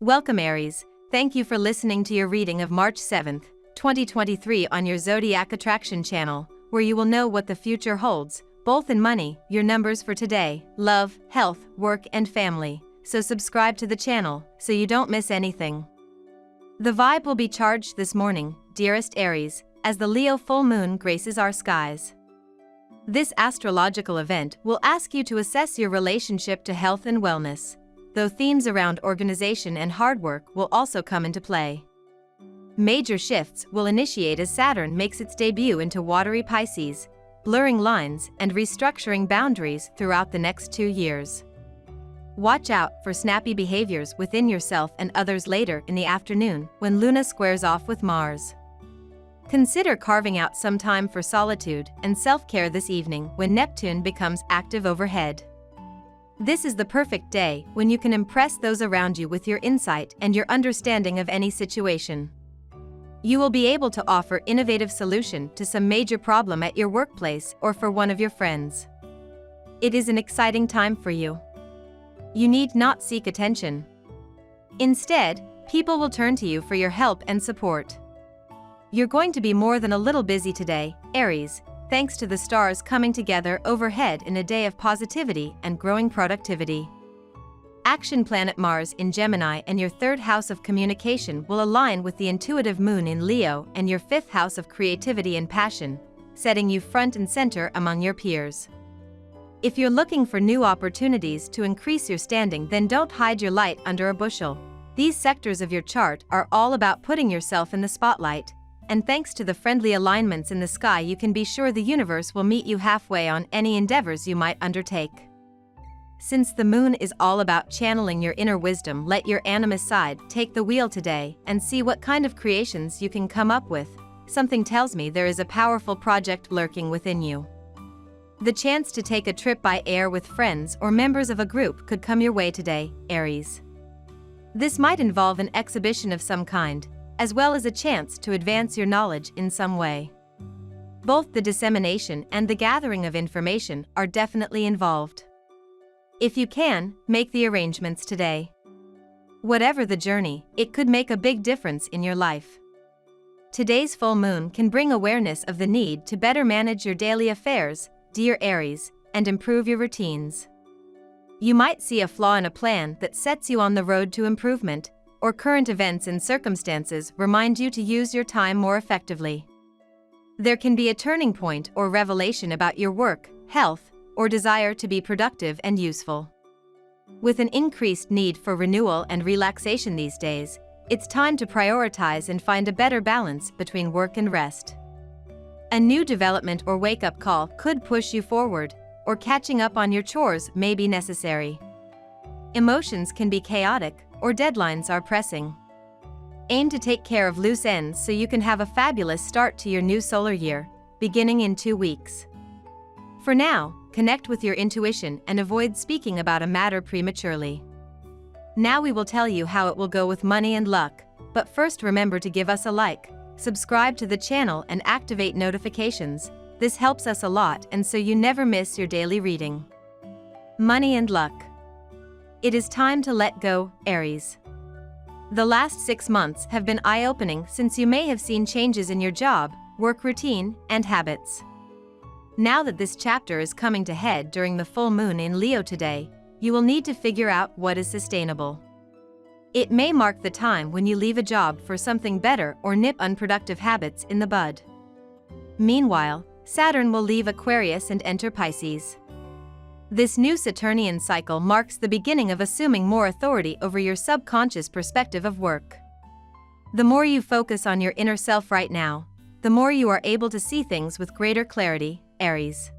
Welcome Aries, thank you for listening to your reading of March 7th, 2023 on your Zodiac Attraction channel, where you will know what the future holds, both in money, your numbers for today, love, health, work and family. So subscribe to the channel, so you don't miss anything. The vibe will be charged this morning, dearest Aries, as the Leo full moon graces our skies. This astrological event will ask you to assess your relationship to health and wellness, though themes around organization and hard work will also come into play. Major shifts will initiate as Saturn makes its debut into watery Pisces, blurring lines and restructuring boundaries throughout the next 2 years. Watch out for snappy behaviors within yourself and others later in the afternoon when Luna squares off with Mars. Consider carving out some time for solitude and self-care this evening when Neptune becomes active overhead. This is the perfect day when you can impress those around you with your insight and your understanding of any situation. You will be able to offer innovative solution to some major problem at your workplace or for one of your friends. It is an exciting time for you. You need not seek attention. Instead, people will turn to you for your help and support. You're going to be more than a little busy today, Aries, thanks to the stars coming together overhead in a day of positivity and growing productivity. Action planet Mars in Gemini and your third house of communication will align with the intuitive moon in Leo and your fifth house of creativity and passion, setting you front and center among your peers. If you're looking for new opportunities to increase your standing, then don't hide your light under a bushel. These sectors of your chart are all about putting yourself in the spotlight, and thanks to the friendly alignments in the sky, you can be sure the universe will meet you halfway on any endeavors you might undertake. Since the moon is all about channeling your inner wisdom, let your animus side take the wheel today and see what kind of creations you can come up with. Something tells me there is a powerful project lurking within you. The chance to take a trip by air with friends or members of a group could come your way today, Aries. This might involve an exhibition of some kind, as well as a chance to advance your knowledge in some way. Both the dissemination and the gathering of information are definitely involved. If you can, make the arrangements today. Whatever the journey, it could make a big difference in your life. Today's full moon can bring awareness of the need to better manage your daily affairs, dear Aries, and improve your routines. You might see a flaw in a plan that sets you on the road to improvement, or current events and circumstances remind you to use your time more effectively. There can be a turning point or revelation about your work, health, or desire to be productive and useful. With an increased need for renewal and relaxation these days, it's time to prioritize and find a better balance between work and rest. A new development or wake-up call could push you forward, or catching up on your chores may be necessary. Emotions can be chaotic, or deadlines are pressing. Aim to take care of loose ends so you can have a fabulous start to your new solar year, beginning in 2 weeks. For now, connect with your intuition and avoid speaking about a matter prematurely. Now we will tell you how it will go with money and luck, but first remember to give us a like, subscribe to the channel and activate notifications. This helps us a lot and so you never miss your daily reading. Money and luck. It is time to let go, Aries. The last 6 months have been eye-opening since you may have seen changes in your job, work routine, and habits. Now that this chapter is coming to head during the full moon in Leo today, you will need to figure out what is sustainable. It may mark the time when you leave a job for something better or nip unproductive habits in the bud. Meanwhile, Saturn will leave Aquarius and enter Pisces. This new Saturnian cycle marks the beginning of assuming more authority over your subconscious perspective of work. The more you focus on your inner self right now, the more you are able to see things with greater clarity, Aries.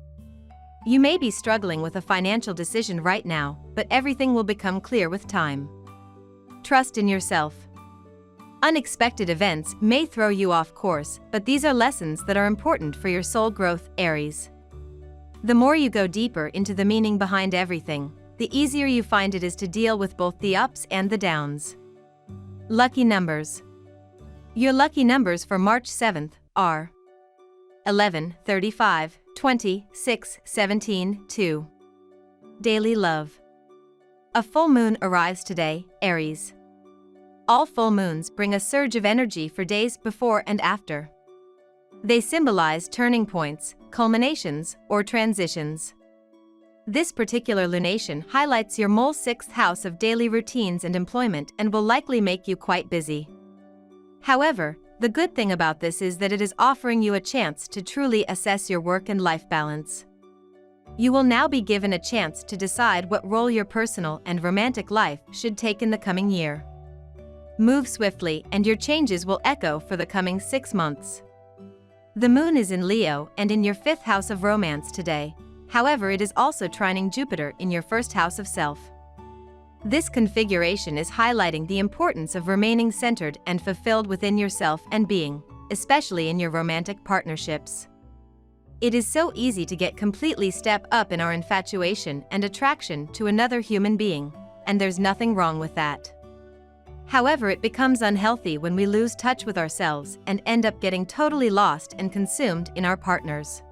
You may be struggling with a financial decision right now, but everything will become clear with time. Trust in yourself. Unexpected events may throw you off course, but these are lessons that are important for your soul growth, Aries. The more you go deeper into the meaning behind everything, the easier you find it is to deal with both the ups and the downs. Lucky numbers. Your lucky numbers for March 7th are 11, 35, 20, 6, 17, 2. Daily love. A full moon arrives today, Aries. All full moons bring a surge of energy for days before and after. They symbolize turning points, culminations, or transitions. This particular lunation highlights your mole's 6th house of daily routines and employment and will likely make you quite busy. However, the good thing about this is that it is offering you a chance to truly assess your work and life balance. You will now be given a chance to decide what role your personal and romantic life should take in the coming year. Move swiftly and your changes will echo for the coming 6 months. The moon is in Leo and in your 5th house of romance today. However, it is also trining Jupiter in your 1st house of self. This configuration is highlighting the importance of remaining centered and fulfilled within yourself and being, especially in your romantic partnerships. It is so easy to get completely step up in our infatuation and attraction to another human being, and there's nothing wrong with that. However, it becomes unhealthy when we lose touch with ourselves and end up getting totally lost and consumed in our partners.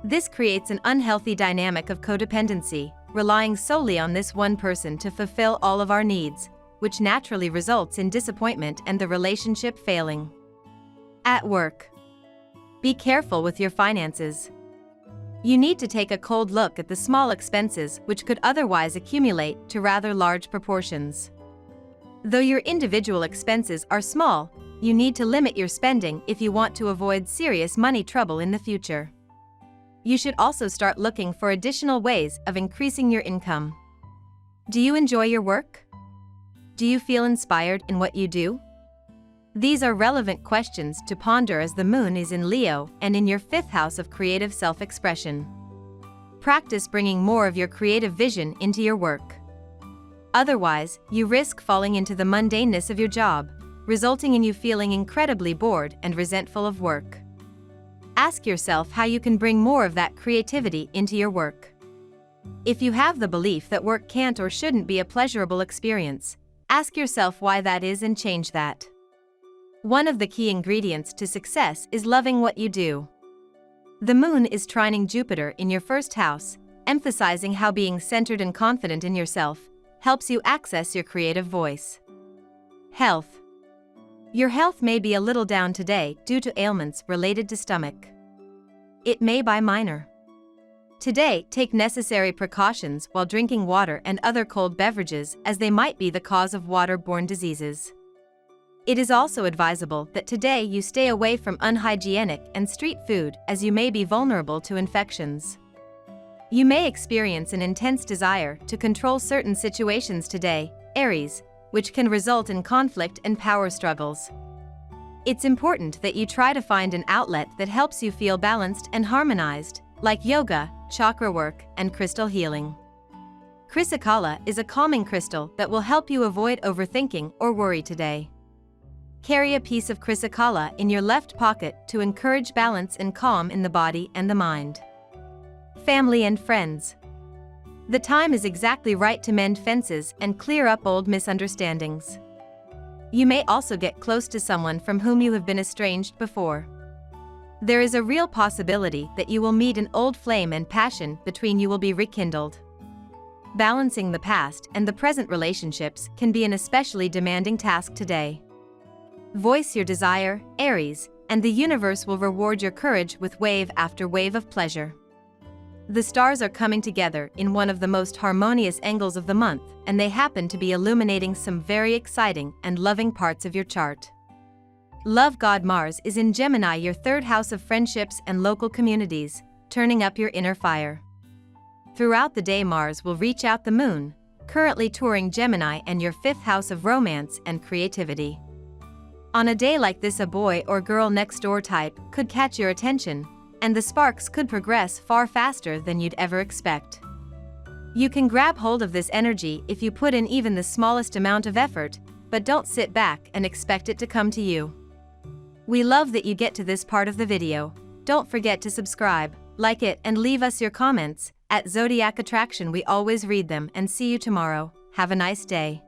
This creates an unhealthy dynamic of codependency, relying solely on this one person to fulfill all of our needs, which naturally results in disappointment and the relationship failing. At work, be careful with your finances. You need to take a cold look at the small expenses which could otherwise accumulate to rather large proportions. Though your individual expenses are small, you need to limit your spending if you want to avoid serious money trouble in the future. You should also start looking for additional ways of increasing your income. Do you enjoy your work? Do you feel inspired in what you do? These are relevant questions to ponder as the moon is in Leo and in your 5th house of creative self-expression. Practice bringing more of your creative vision into your work. Otherwise, you risk falling into the mundaneness of your job, resulting in you feeling incredibly bored and resentful of work. Ask yourself how you can bring more of that creativity into your work. If you have the belief that work can't or shouldn't be a pleasurable experience, ask yourself why that is and change that. One of the key ingredients to success is loving what you do. The moon is trining Jupiter in your 1st house, emphasizing how being centered and confident in yourself helps you access your creative voice. Health. Your health may be a little down today due to ailments related to stomach. It may be minor. Today, take necessary precautions while drinking water and other cold beverages as they might be the cause of waterborne diseases. It is also advisable that today you stay away from unhygienic and street food as you may be vulnerable to infections. You may experience an intense desire to control certain situations today, Aries, which can result in conflict and power struggles. It's important that you try to find an outlet that helps you feel balanced and harmonized, like yoga, chakra work, and crystal healing. Chrysocolla is a calming crystal that will help you avoid overthinking or worry today. Carry a piece of chrysocolla in your left pocket to encourage balance and calm in the body and the mind. Family and friends. The time is exactly right to mend fences and clear up old misunderstandings. You may also get close to someone from whom you have been estranged before. There is a real possibility that you will meet an old flame and passion between you will be rekindled. Balancing the past and the present relationships can be an especially demanding task today. Voice your desire, Aries, and the universe will reward your courage with wave after wave of pleasure. The stars are coming together in one of the most harmonious angles of the month, and they happen to be illuminating some very exciting and loving parts of your chart. Love god Mars is in Gemini, your 3rd house of friendships and local communities, turning up your inner fire. Throughout the day, Mars will reach out the moon, currently touring Gemini and your 5th house of romance and creativity. On a day like this, a boy or girl next door type could catch your attention, and the sparks could progress far faster than you'd ever expect. You can grab hold of this energy if you put in even the smallest amount of effort, but don't sit back and expect it to come to you. We love that you get to this part of the video. Don't forget to subscribe, like it, and leave us your comments. At Zodiac Attraction we always read them, and see you tomorrow. Have a nice day.